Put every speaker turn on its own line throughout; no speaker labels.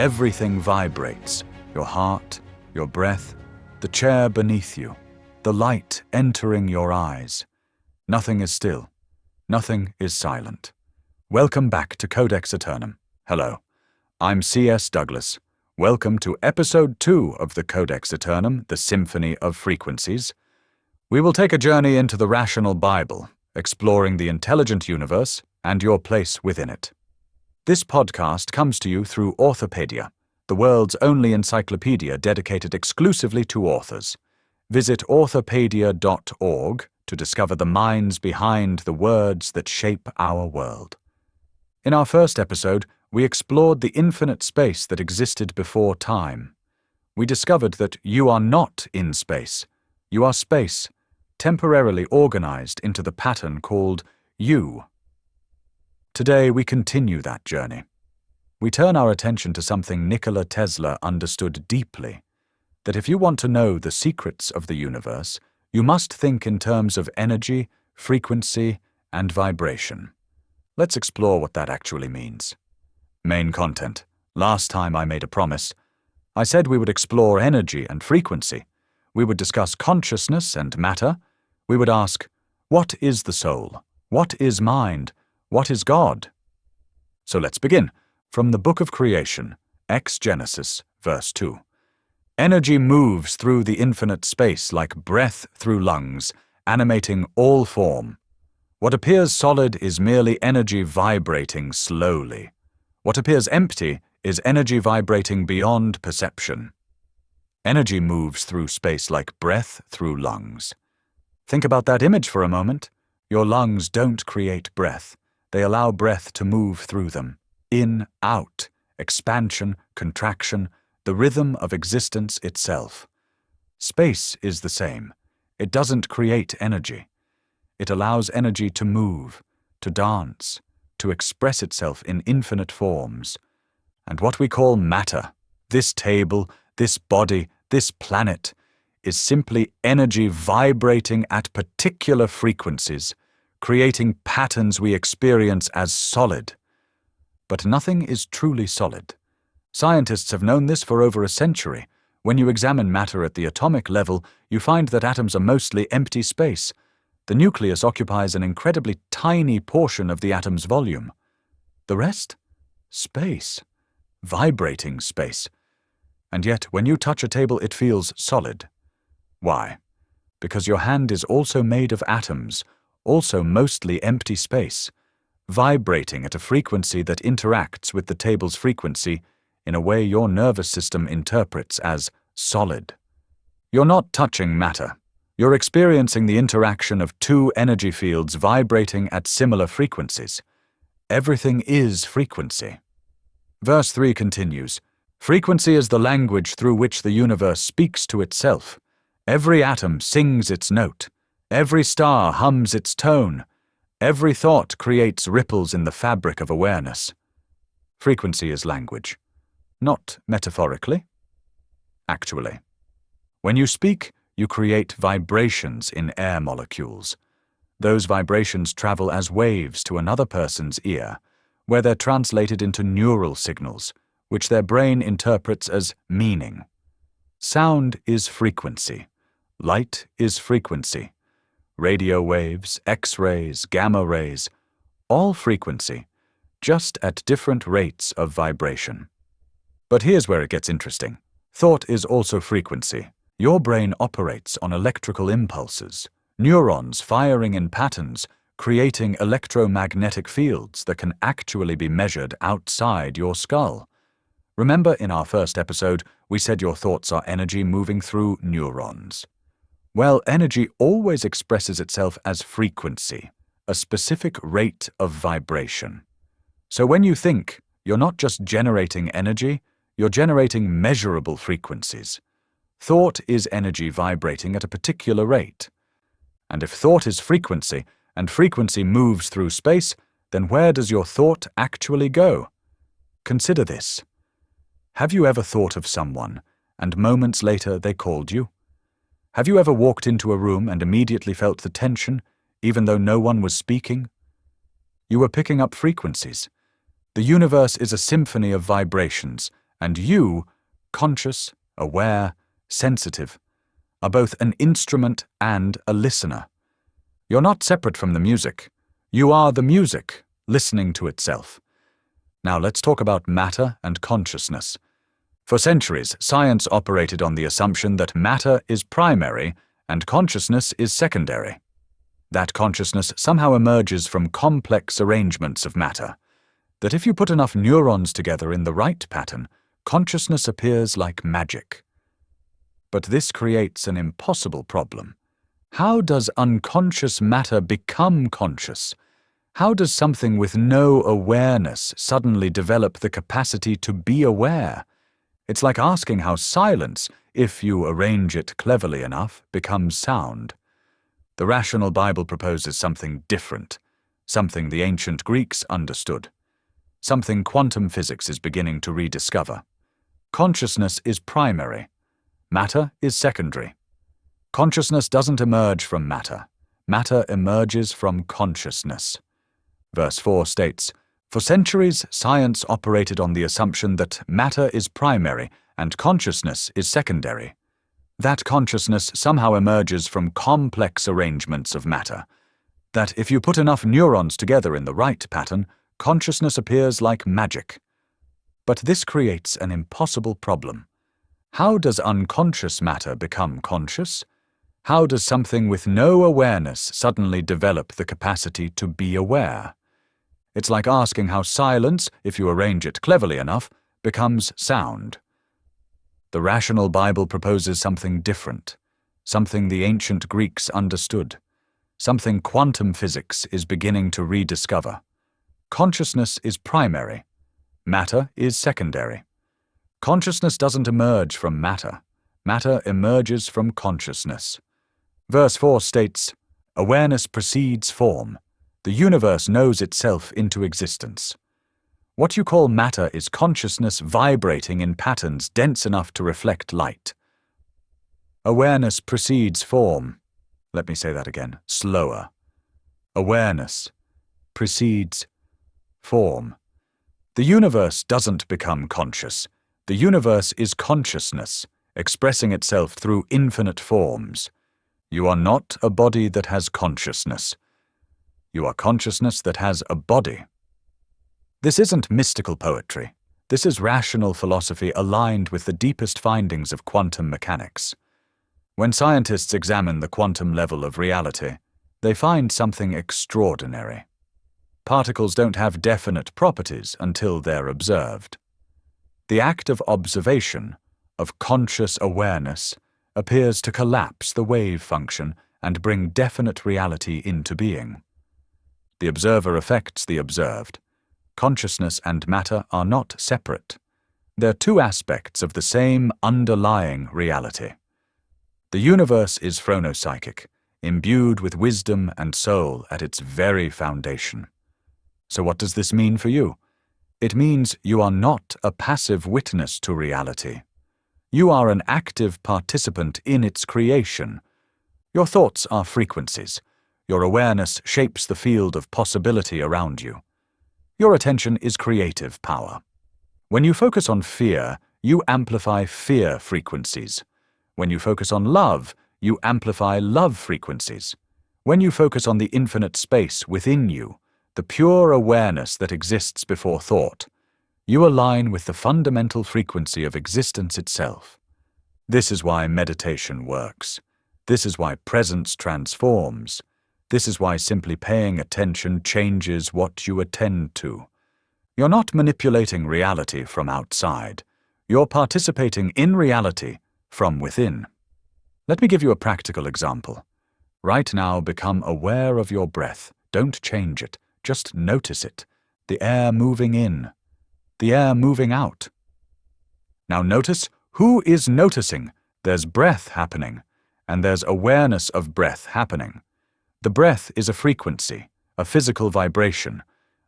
Everything vibrates. Your heart, your breath, the chair beneath you, the light entering your eyes. Nothing is still. Nothing is silent. Welcome back to Codex Æternum. Hello, I'm C.S. Douglas. Welcome to Episode 2 of the Codex Æternum, the Symphony of Frequencies. We will take a journey into the rational Bible, exploring the intelligent universe and your place within it. This podcast comes to you through Orthopedia, the world's only encyclopedia dedicated exclusively to authors. Visit orthopedia.org to discover the minds behind the words that shape our world. In our first episode, we explored the infinite space that existed before time. We discovered that you are not in space. You are space, temporarily organized into the pattern called you. Today we continue that journey. We turn our attention to something Nikola Tesla understood deeply, that if you want to know the secrets of the universe, you must think in terms of energy, frequency, and vibration. Let's explore what that actually means. Main content. Last time I made a promise. I said we would explore energy and frequency. We would discuss consciousness and matter. We would ask, what is the soul? What is mind? What is God? So let's begin. From the Book of Creation, Genesis, verse 2. Energy moves through the infinite space like breath through lungs, animating all form. What appears solid is merely energy vibrating slowly. What appears empty is energy vibrating beyond perception. Energy moves through space like breath through lungs. Think about that image for a moment. Your lungs don't create breath. They allow breath to move through them. In, out, expansion, contraction, the rhythm of existence itself. Space is the same. It doesn't create energy. It allows energy to move, to dance, to express itself in infinite forms. And what we call matter, this table, this body, this planet, is simply energy vibrating at particular frequencies, creating patterns we experience as solid. But nothing is truly solid. Scientists have known this for over a century. When you examine matter at the atomic level, you find that atoms are mostly empty space. The nucleus occupies an incredibly tiny portion of the atom's volume. The rest? Space. Vibrating space. And yet, when you touch a table, it feels solid. Why? Because your hand is also made of atoms, also mostly empty space, vibrating at a frequency that interacts with the table's frequency in a way your nervous system interprets as solid. You're not touching matter. You're experiencing the interaction of two energy fields vibrating at similar frequencies. Everything is frequency. Verse 3 continues, frequency is the language through which the universe speaks to itself. Every atom sings its note. Every star hums its tone. Every thought creates ripples in the fabric of awareness. Frequency is language. Not metaphorically. Actually. When you speak, you create vibrations in air molecules. Those vibrations travel as waves to another person's ear, where they're translated into neural signals, which their brain interprets as meaning. Sound is frequency. Light is frequency. Radio waves, X-rays, gamma rays, all frequency, just at different rates of vibration. But here's where it gets interesting. Thought is also frequency. Your brain operates on electrical impulses, neurons firing in patterns, creating electromagnetic fields that can actually be measured outside your skull. Remember in our first episode, we said your thoughts are energy moving through neurons. Well, energy always expresses itself as frequency, a specific rate of vibration. So when you think, you're not just generating energy, you're generating measurable frequencies. Thought is energy vibrating at a particular rate. And if thought is frequency, and frequency moves through space, then where does your thought actually go? Consider this. Have you ever thought of someone, and moments later they called you? Have you ever walked into a room and immediately felt the tension, even though no one was speaking? You were picking up frequencies. The universe is a symphony of vibrations, And you, conscious, aware, sensitive, are both an instrument and a listener. You're not separate from the music. You are the music, listening to itself. Now let's talk about matter and consciousness. For centuries, science operated on the assumption that matter is primary and consciousness is secondary. That consciousness somehow emerges from complex arrangements of matter. That if you put enough neurons together in the right pattern, consciousness appears like magic. But this creates an impossible problem. How does unconscious matter become conscious? How does something with no awareness suddenly develop the capacity to be aware? It's like asking how silence, if you arrange it cleverly enough, becomes sound. The rational Bible proposes something different, something the ancient Greeks understood, something quantum physics is beginning to rediscover. Consciousness is primary. Matter is secondary. Consciousness doesn't emerge from matter. Matter emerges from consciousness. Verse 4 states, "For centuries, science operated on the assumption that matter is primary and consciousness is secondary. That consciousness somehow emerges from complex arrangements of matter. That if you put enough neurons together in the right pattern, consciousness appears like magic." But this creates an impossible problem. How does unconscious matter become conscious? How does something with no awareness suddenly develop the capacity to be aware? It's like asking how silence, if you arrange it cleverly enough, becomes sound. The rational Bible proposes something different, something the ancient Greeks understood, something quantum physics is beginning to rediscover. Consciousness is primary. Matter is secondary. Consciousness doesn't emerge from matter. Matter emerges from consciousness. Verse 4 states, "Awareness precedes form. The universe knows itself into existence." What you call matter is consciousness vibrating in patterns dense enough to reflect light. Awareness precedes form. Let me say that again, slower. Awareness precedes form. The universe doesn't become conscious. The universe is consciousness, expressing itself through infinite forms. You are not a body that has consciousness. You are consciousness that has a body. This isn't mystical poetry. This is rational philosophy aligned with the deepest findings of quantum mechanics. When scientists examine the quantum level of reality, they find something extraordinary. Particles don't have definite properties until they're observed. The act of observation, of conscious awareness, appears to collapse the wave function and bring definite reality into being. The observer affects the observed. Consciousness and matter are not separate. They're two aspects of the same underlying reality. The universe is phronopsychic, imbued with wisdom and soul at its very foundation. So what does this mean for you? It means you are not a passive witness to reality. You are an active participant in its creation. Your thoughts are frequencies. Your awareness shapes the field of possibility around you. Your attention is creative power. When you focus on fear, you amplify fear frequencies. When you focus on love, you amplify love frequencies. When you focus on the infinite space within you, the pure awareness that exists before thought, you align with the fundamental frequency of existence itself. This is why meditation works. This is why presence transforms. This is why simply paying attention changes what you attend to. You're not manipulating reality from outside. You're participating in reality from within. Let me give you a practical example. Right now, become aware of your breath. Don't change it. Just notice it. The air moving in. The air moving out. Now notice who is noticing. There's breath happening, and there's awareness of breath happening. The breath is a frequency, a physical vibration.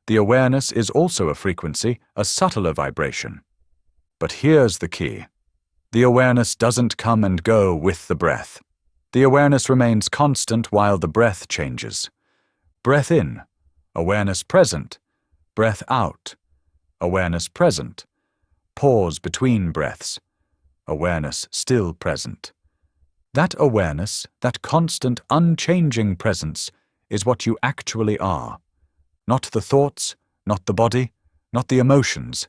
The awareness is also a frequency, a subtler vibration. But here's the key. The awareness doesn't come and go with the breath. The awareness remains constant while the breath changes. Breath in, awareness present. Breath out, awareness present. pause between breaths, awareness still present. That awareness, that constant, unchanging presence, is what you actually are. Not the thoughts, not the body, not the emotions.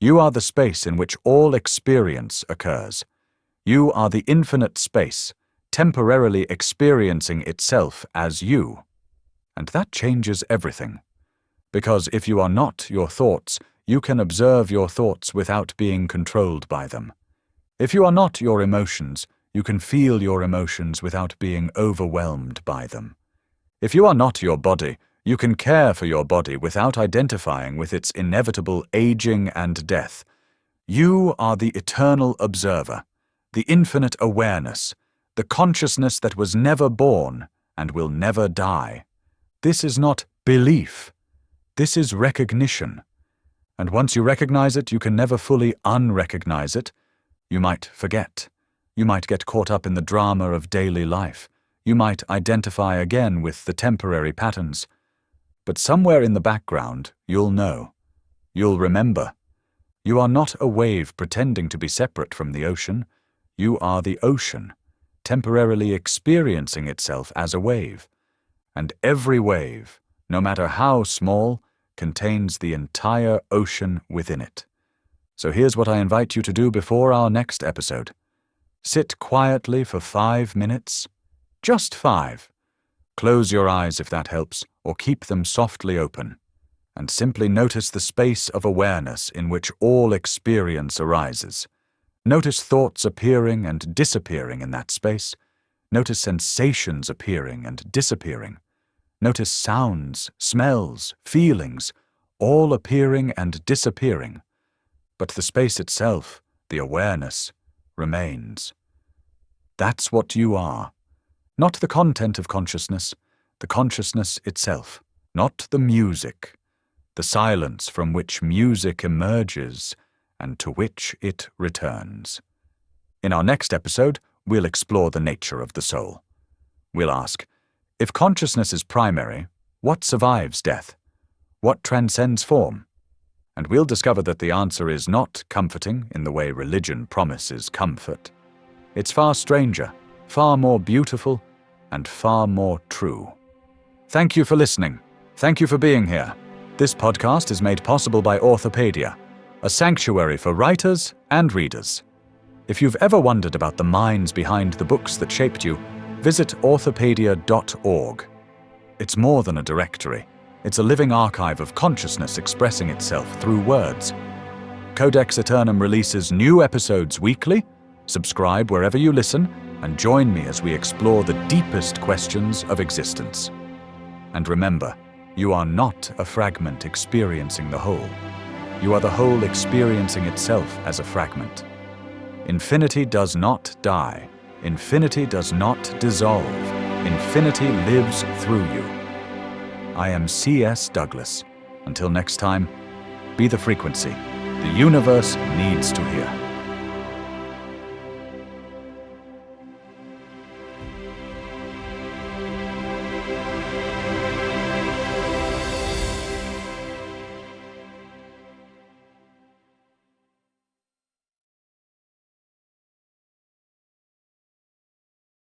You are the space in which all experience occurs. You are the infinite space, temporarily experiencing itself as you. And that changes everything. Because if you are not your thoughts, you can observe your thoughts without being controlled by them. If you are not your emotions, you can feel your emotions without being overwhelmed by them. If you are not your body, you can care for your body without identifying with its inevitable aging and death. You are the eternal observer, the infinite awareness, the consciousness that was never born and will never die. This is not belief. This is recognition. And once you recognize it, you can never fully unrecognize it. You might forget. You might get caught up in the drama of daily life. You might identify again with the temporary patterns. But somewhere in the background, you'll know. You'll remember. You are not a wave pretending to be separate from the ocean. You are the ocean, temporarily experiencing itself as a wave. And every wave, no matter how small, contains the entire ocean within it. So here's what I invite you to do before our next episode. Sit quietly for 5 minutes. Just 5. Close your eyes if that helps, or keep them softly open, and simply notice the space of awareness in which all experience arises. Notice thoughts appearing and disappearing in that space. Notice sensations appearing and disappearing. Notice sounds, smells, feelings, all appearing and disappearing. But the space itself, the awareness, remains. That's what you are. Not the content of consciousness, the consciousness itself. Not the music, the silence from which music emerges and to which it returns. In our next episode, we'll explore the nature of the soul. We'll ask, if consciousness is primary, what survives death? What transcends form? And we'll discover that the answer is not comforting in the way religion promises comfort. It's far stranger, far more beautiful, and far more true. Thank you for listening. Thank you for being here. This podcast is made possible by Orthopedia, a sanctuary for writers and readers. If you've ever wondered about the minds behind the books that shaped you, visit orthopedia.org. It's more than a directory. It's a living archive of consciousness expressing itself through words. Codex Æternum releases new episodes weekly. Subscribe wherever you listen, and join me as we explore the deepest questions of existence. And remember, you are not a fragment experiencing the whole. You are the whole experiencing itself as a fragment. Infinity does not die. Infinity does not dissolve. Infinity lives through you. I am C.S. Douglas. Until next time, be the frequency the universe needs to hear.